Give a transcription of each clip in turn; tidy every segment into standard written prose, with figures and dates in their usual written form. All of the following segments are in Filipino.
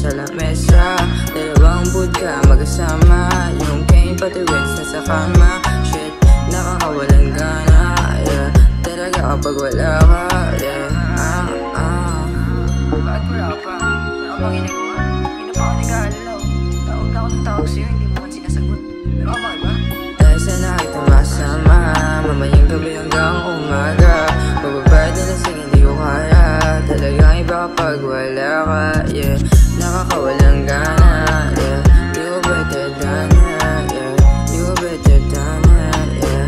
sa lamesa. Dalawang budka magkasama, yung cane pati wins na sa kama. Shit, nakakawalang gana, yeah. Talaga kapag wala ka, yeah. Bakit wala ka pa? Ano bang ginagawa? Hindi na pa ako nag-aalalaw. Tawag ng tawag sa'yo, hindi mo man sinasagot. Pero bakit ba? Dahil sa nakita masama, mamayang gabi hanggang umaga. Bababayad na lasing hindi ko kaya. Talagang iba kapag wala ka, yeah. Nakakawalang gana, yeah. You better than that, yeah. You better than that, yeah.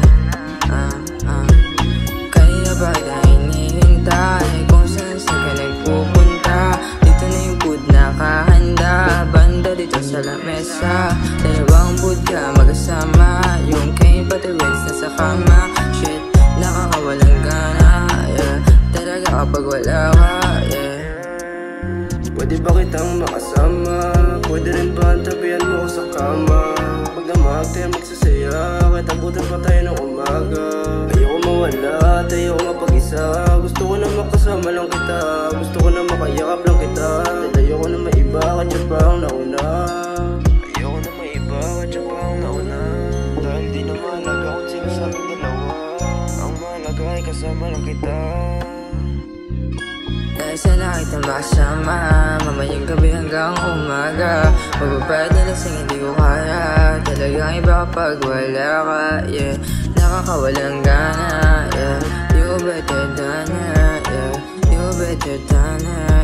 Kaya ba na hinihintay kung saan ka nagpupunta? Dito na yung food nakahanda, banda dito sa lamesa. Dalawang budka magkasama, yung cane pati wins na sa kama. Shit, nakakawalang gana, yeah. Talaga kapag wala ka, yeah. Pwede ba kitang makasama? Pwede rin ba tabihan mo ko sa kama? Pag damag tayo magsasaya, kahit abutan pa tayo ng umaga. Ayoko mawala at ayoko mapag-isa. Gusto ko na makasama lang kita, gusto ko na makayakap lang kita. Dahil ayoko na maiba, katya pa ang nauna. Ayoko na maiba, katya pa ang nauna. Dahil di na mahalaga kung sino sa aming dalawa. Ang mahalaga ay kasama lang kita. Dahil sa nakita makasama, mamayang gabi hanggang umaga. Bababayad na lasing hindi ko kaya. Talagang iba kapag wala ka, yeah. Nakakawalang gana, yeah. You better than that, yeah. You better than that.